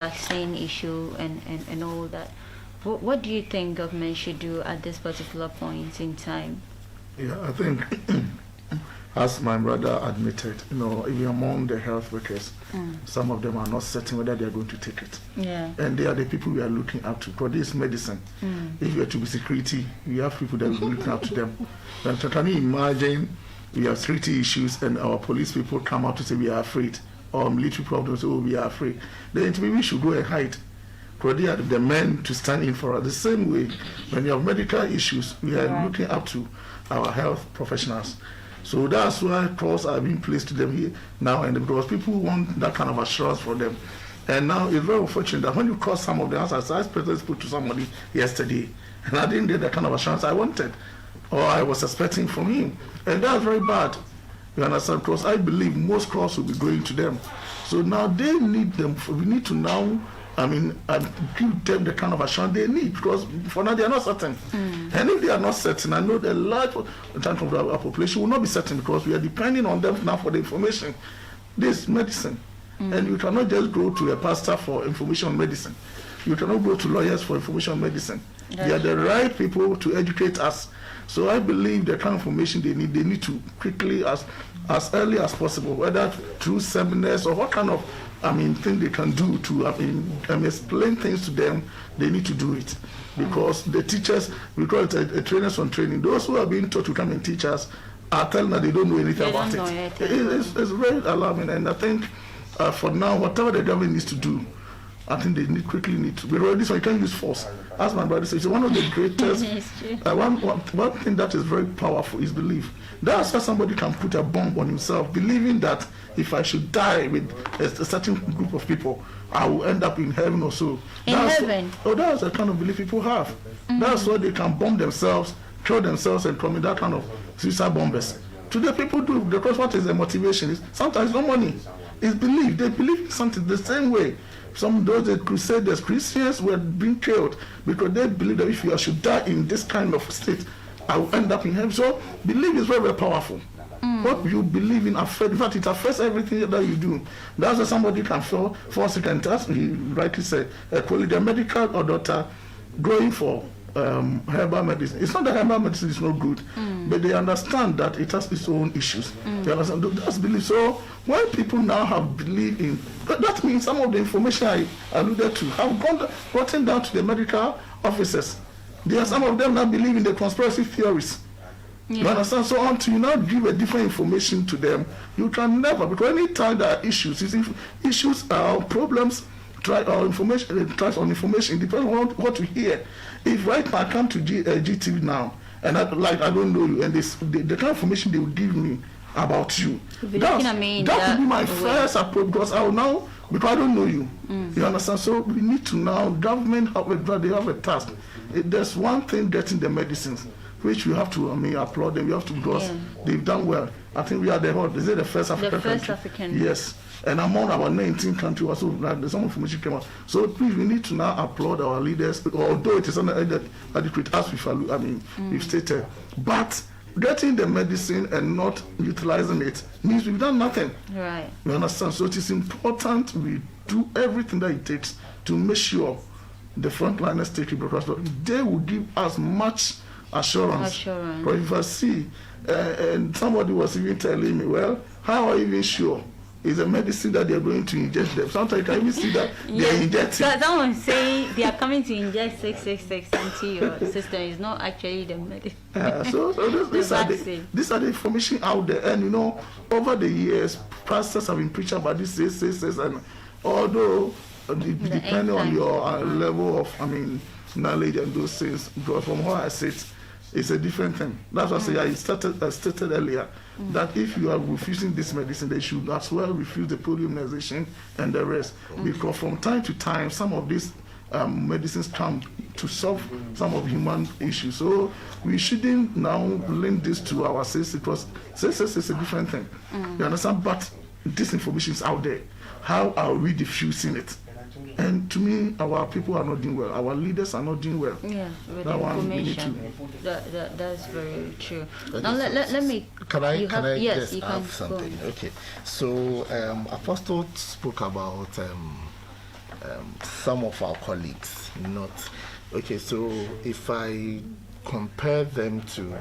vaccine issue and all that. What do you think government should do at this particular point in time? Yeah, I think, as my brother admitted, even among the health workers, some of them are not certain whether they are going to take it. Yeah. And they are the people we are looking up to. Because this medicine, if you are to be security, we have people that will be looking up to them. And can you imagine we have security issues and our police people come out to say we are afraid, or military problems, oh, we are afraid. Then we should go and hide. Because they are the men to stand in for us. The same way, when you have medical issues, we are looking up to our health professionals. So that's why calls are being placed to them here now, and because people want that kind of assurance from them. And now it's very unfortunate that when you call some of them, as I spoke to somebody yesterday, and I didn't get the kind of assurance I wanted, or I was expecting from him. And that's very bad. You understand? Because I believe most calls will be going to them. So now they need them. We need to now, give them the kind of assurance they need, because for now they are not certain. And if they are not certain, I know the large chunk of our population will not be certain, because we are depending on them now for the information. This medicine. And you cannot just go to a pastor for information on medicine. You cannot go to lawyers for information on medicine. They are the right people to educate us. So I believe the kind of information they need to quickly, as early as possible, whether through seminars or what kind of thing they can do to explain things to them. They need to do it, because the teachers, we call it a trainers on training. Those who are being taught to come and teach us are telling that they don't know anything about it. It's very alarming, and I think for now, whatever the government needs to do, I think they quickly need to. Because this one, you can't use force. As my brother says, it's one of the greatest. One thing that is very powerful is belief. That's why somebody can put a bomb on himself, believing that if I should die with a certain group of people, I will end up in heaven or so. That's the kind of belief people have. That's why they can bomb themselves, kill themselves, and commit that kind of suicide bombers. Today, people do, because what is the motivation? Is sometimes no money. It's belief. They believe in something the same way. Some of those crusaders, Christians, were being killed because they believe that if you should die in this kind of state, I will end up in heaven. So belief is very, very powerful. What you believe in affects, in fact, it affects everything that you do. That's why somebody can fall sick, and as he rightly said, a colleague, a medical or doctor going for herbal medicine. It's not that herbal medicine is not good, but they understand that it has its own issues. They understand that's belief. So when people now have belief in that, means some of the information I alluded to have gotten down to the medical officers. There are some of them that believe in the conspiracy theories. You understand? So until you now give a different information to them, you can never, because any time there are issues are problems, try on information, depends on what you hear. If right now I come to GTV now, and I don't know you, and the kind of information they will give me about you, that will be my first approach, because I will now, because I don't know you. You understand? So we need to now, government they have a task. There's one thing, getting the medicines, which we have to applaud them. We have to, because they've done well. I think we are the first African country. Yes. And among our 19 countries also, some information came out. So please, we need to now applaud our leaders, although it is not adequate as we've stated. But getting the medicine and not utilizing it means we've done nothing. Right. You understand? So it is important we do everything that it takes to make sure the frontliners take it, because they will give us much assurance. But if I see, and somebody was even telling me, well, how are you even sure it's a medicine that they're going to inject them? Sometimes you can even see that they're injecting. So someone say they are coming to inject 666 into your system. It's not actually the medicine. So these are the information out there. And over the years, pastors have been preaching about this, and although depending on your level of knowledge and those things, because from what I said, it's a different thing. That's what I stated earlier, that if you are refusing this medicine, they should as well refuse the polio immunization and the rest. Because from time to time, some of these medicines come to solve some of human issues. So we shouldn't now link this to our senses, because senses is a different thing. You understand? But this information is out there. How are we diffusing it? And to me, our people are not doing well. Our leaders are not doing well. Yeah, with that information. That's very true. Now let me. Can I just add something? Okay. So Apostle spoke about some of our colleagues, not okay. So if I compare them to